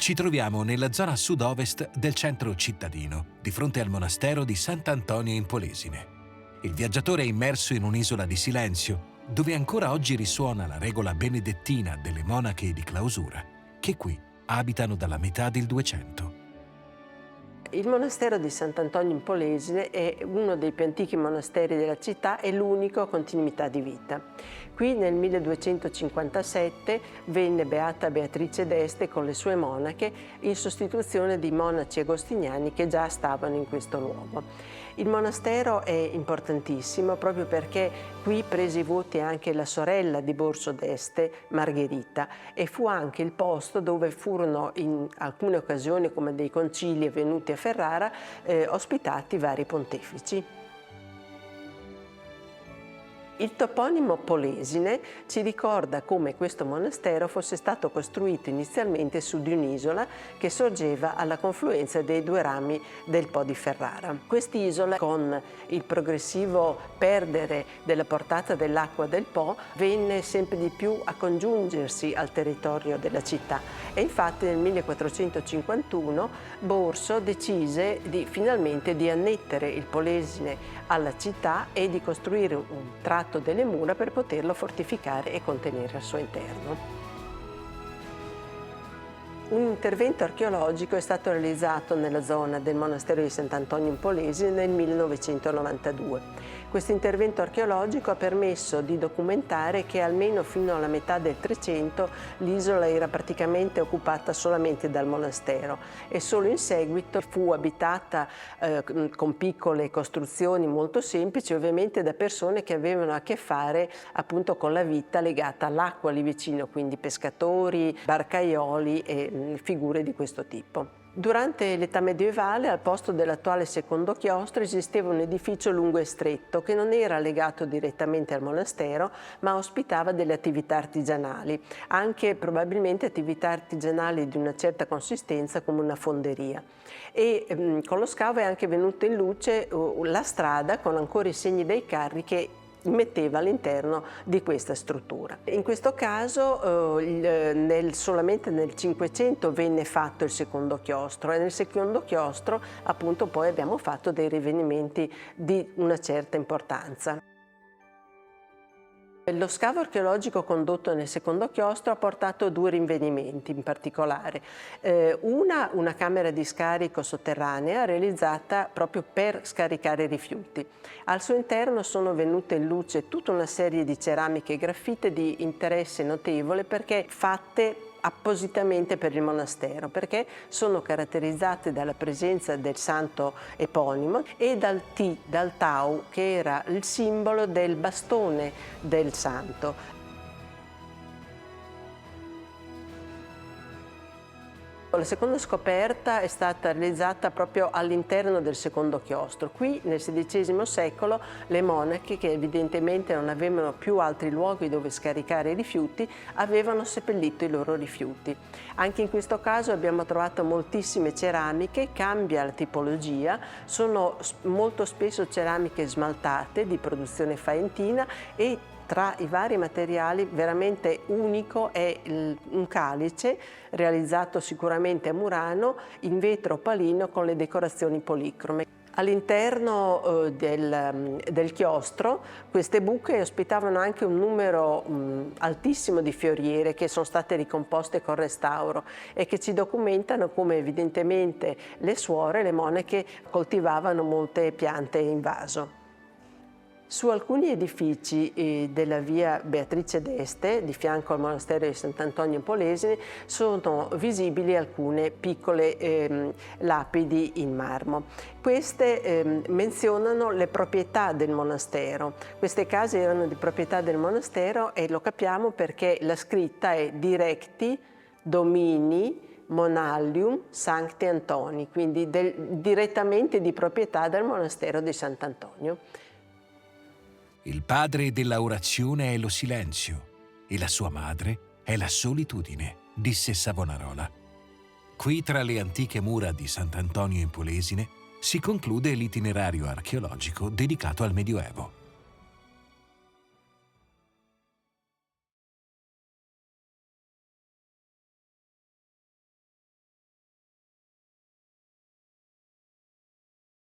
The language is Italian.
Ci troviamo nella zona sud-ovest del centro cittadino, di fronte al monastero di Sant'Antonio in Polesine. Il viaggiatore è immerso in un'isola di silenzio, dove ancora oggi risuona la regola benedettina delle monache di clausura, che qui abitano dalla metà del 200. Il monastero di Sant'Antonio in Polesine è uno dei più antichi monasteri della città e l'unico a continuità di vita. Qui nel 1257 venne beata Beatrice d'Este con le sue monache in sostituzione di monaci agostiniani che già stavano in questo luogo. Il monastero è importantissimo proprio perché qui prese i voti anche la sorella di Borso d'Este, Margherita, e fu anche il posto dove furono in alcune occasioni, come dei concili avvenuti a Ferrara, ospitati vari pontefici. Il toponimo Polesine ci ricorda come questo monastero fosse stato costruito inizialmente su di un'isola che sorgeva alla confluenza dei due rami del Po di Ferrara. Quest'isola, con il progressivo perdere della portata dell'acqua del Po, venne sempre di più a congiungersi al territorio della città e infatti nel 1451 Borso decise finalmente di annettere il Polesine alla città e di costruire un tratto delle mura per poterlo fortificare e contenere al suo interno. Un intervento archeologico è stato realizzato nella zona del monastero di Sant'Antonio in Polesine nel 1992. Questo intervento archeologico ha permesso di documentare che almeno fino alla metà del 300 l'isola era praticamente occupata solamente dal monastero e solo in seguito fu abitata con piccole costruzioni molto semplici, ovviamente da persone che avevano a che fare appunto con la vita legata all'acqua lì vicino, quindi pescatori, barcaioli e figure di questo tipo. Durante l'età medievale, al posto dell'attuale secondo chiostro, esisteva un edificio lungo e stretto che non era legato direttamente al monastero, ma ospitava delle attività artigianali, anche probabilmente attività artigianali di una certa consistenza come una fonderia. E con lo scavo è anche venuta in luce la strada con ancora i segni dei carri che metteva all'interno di questa struttura. In questo caso solamente nel 500 venne fatto il secondo chiostro e nel secondo chiostro appunto poi abbiamo fatto dei rinvenimenti di una certa importanza. Lo scavo archeologico condotto nel secondo chiostro ha portato due rinvenimenti in particolare. Una camera di scarico sotterranea realizzata proprio per scaricare i rifiuti. Al suo interno sono venute in luce tutta una serie di ceramiche e graffite di interesse notevole perché fatte appositamente per il monastero, perché sono caratterizzate dalla presenza del santo eponimo e dal tau, che era il simbolo del bastone del santo. La seconda scoperta è stata realizzata proprio all'interno del secondo chiostro. Qui nel XVI secolo le monache, che evidentemente non avevano più altri luoghi dove scaricare i rifiuti, avevano seppellito i loro rifiuti. Anche in questo caso abbiamo trovato moltissime ceramiche, cambia la tipologia, sono molto spesso ceramiche smaltate di produzione faentina e tra i vari materiali veramente unico è un calice realizzato sicuramente a Murano in vetro opalino con le decorazioni policrome. All'interno del chiostro queste buche ospitavano anche un numero altissimo di fioriere che sono state ricomposte con restauro e che ci documentano come evidentemente le suore, le monache, coltivavano molte piante in vaso. Su alcuni edifici della via Beatrice d'Este, di fianco al monastero di Sant'Antonio in Polesine, sono visibili alcune piccole lapidi in marmo. Queste menzionano le proprietà del monastero. Queste case erano di proprietà del monastero e lo capiamo perché la scritta è Directi Domini Monallium Sancti Antoni, quindi direttamente di proprietà del monastero di Sant'Antonio. Il padre della orazione è lo silenzio e la sua madre è la solitudine, disse Savonarola. Qui tra le antiche mura di Sant'Antonio in Polesine si conclude l'itinerario archeologico dedicato al Medioevo.